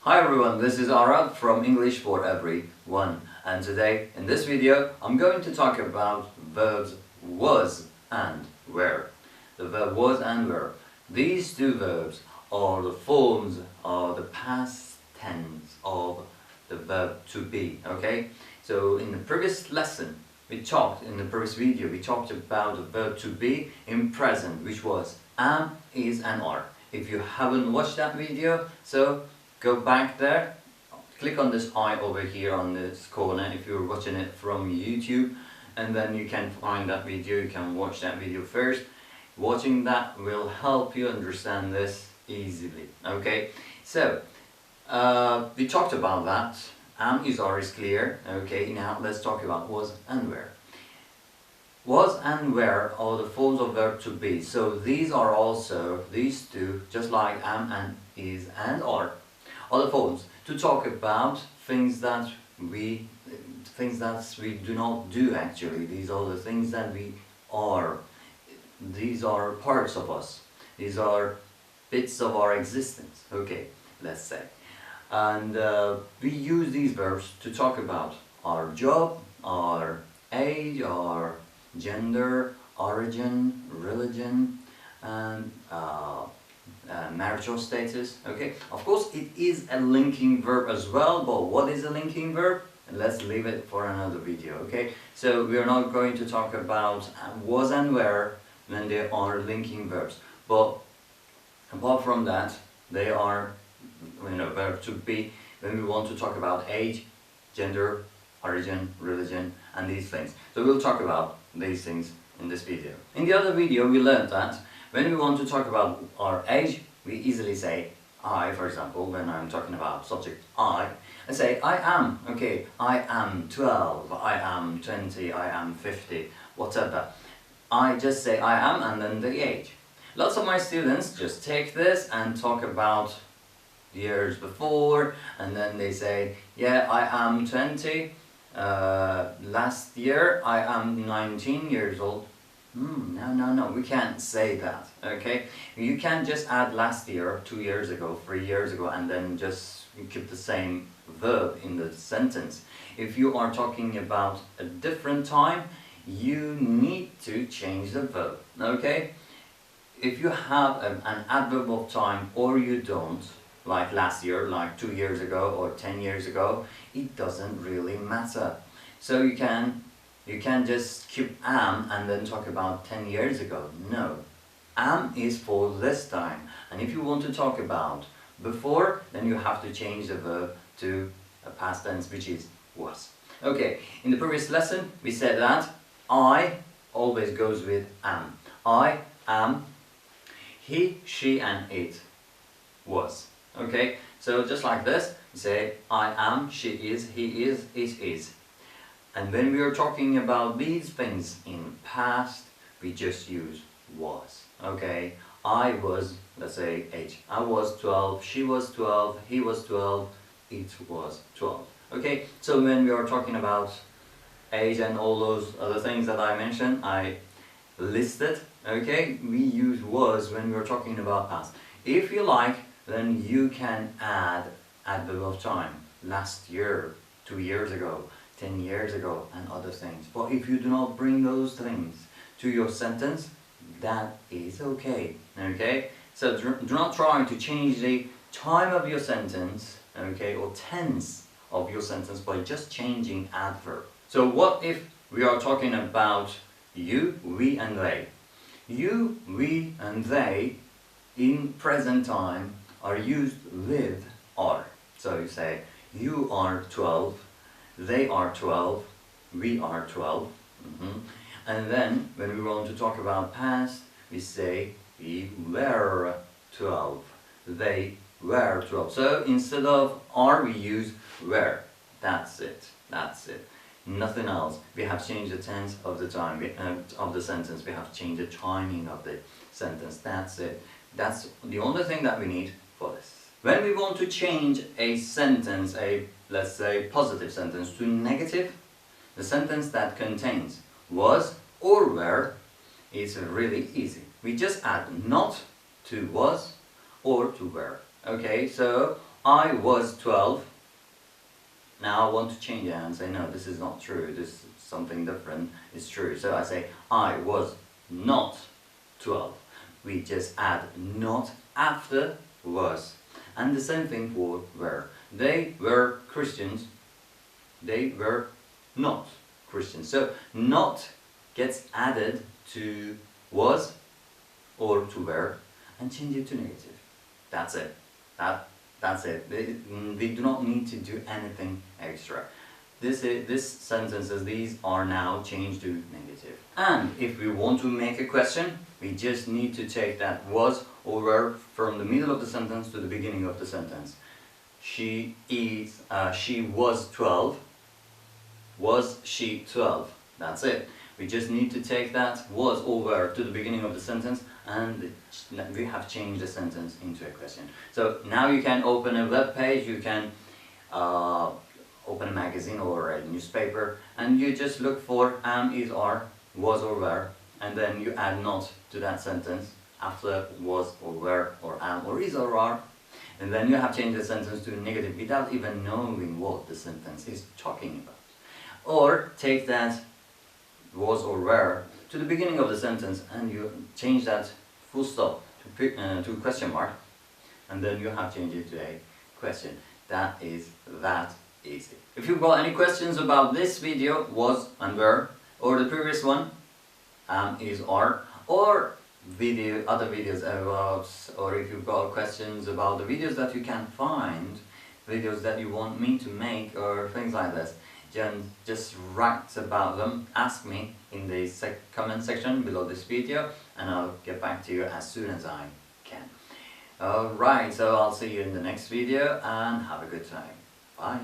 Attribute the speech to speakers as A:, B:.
A: Hi everyone, this is Arad from English for Everyone, and today in this video I'm going to talk about verbs was and were. The verb was and were. These two verbs are the forms or the past tense of the verb to be, okay? So in the previous lesson, in the previous video, we talked about the verb to be in present, which was am, is and are. If you haven't watched that video, so go back there, click on this eye over here on this corner if you're watching it from YouTube, and then you can find that video, you can watch that video first. Watching that will help you understand this easily, okay? So, we talked about that. Am, is, are is clear, okay? Now let's talk about was and were. Was and were are the forms of verb to be. So these are also, these two, just like am and is and are the forms to talk about things that we do not do actually. These are the things that we are. These are parts of us. These are bits of our existence, okay, let's say. And we use these verbs to talk about our job, our age, our gender, origin, religion, and marital status, okay? Of course, it is a linking verb as well, but what is a linking verb? Let's leave it for another video, okay? So we are not going to talk about was and were when they are linking verbs, but apart from that, they are, verb to be when we want to talk about age, gender, origin, religion, and these things. So we'll talk about these things in this video. In the other video, we learned that when we want to talk about our age, we easily say I, for example, when I'm talking about subject I say I am, okay, I am 12, I am 20, I am 50, whatever. I just say I am and then the age. Lots of my students just take this and talk about the years before, and then they say, yeah, I am 20, last year I am 19 years old. No, we can't say that, okay? You can't just add last year, 2 years ago, 3 years ago, and then just keep the same verb in the sentence. If you are talking about a different time, you need to change the verb, okay? If you have an adverb of time or you don't, like last year, like 2 years ago or 10 years ago, it doesn't really matter. So you can just keep am and then talk about 10 years ago. No, am is for this time, and if you want to talk about before, then you have to change the verb to a past tense, which is was. Okay, in the previous lesson we said that I always goes with am. I am, he, she and it was. Okay, so just like this, you say I am, she is, he is, it is. And when we are talking about these things in past, we just use was. Okay, I was, let's say age. I was 12, she was 12, he was 12, it was 12. Okay, so when we are talking about age and all those other things that I mentioned, I listed, okay, we use was when we are talking about past. If you like, then you can add adverb of time, last year, 2 years ago, 10 years ago, and other things. But if you do not bring those things to your sentence, that is okay, okay? So do not try to change the time of your sentence, okay, or tense of your sentence by just changing adverb. So what if we are talking about you, we, and they? You, we, and they in present time are used with are. So you say you are 12, they are 12, we are 12. And then when we want to talk about past, we say we were 12, they were 12. So instead of are, we use were. That's it, that's it. Nothing else. We have changed the tense of the time of the sentence. We have changed the timing of the sentence. That's it. That's the only thing that we need for this. When we want to change a sentence, let's say positive sentence, to negative, the sentence that contains was or were is really easy. We just add not to was or to were. Okay, so I was 12. Now I want to change it and say, no, this is not true, this is something different, it's true. So I say, I was not 12. We just add not after was. And the same thing for were. They were Christians, they were not Christians. So not gets added to was or to were and change it to negative. That's it. That's it. They do not need to do anything extra. This sentences, these are now changed to negative. And if we want to make a question, we just need to take that was or were from the middle of the sentence to the beginning of the sentence. She was 12. Was she 12? That's it. We just need to take that was or were to the beginning of the sentence and we have changed the sentence into a question. So now you can open a web page, you can open a magazine or a newspaper and you just look for am, is, are, was or were, and then you add not to that sentence after was or were or am or is or are, and then you have changed the sentence to negative without even knowing what the sentence is talking about. Or take that was or were to the beginning of the sentence and you change that full stop to question mark, and then you have changed it to a question. That is that easy. If you've got any questions about this video, was and were, or the previous one, is, are, or other videos about, or if you've got questions about the videos that you can't find, videos that you want me to make or things like this, just write about them, ask me in the comment section below this video and I'll get back to you as soon as I can. Alright, so I'll see you in the next video and have a good time. Bye.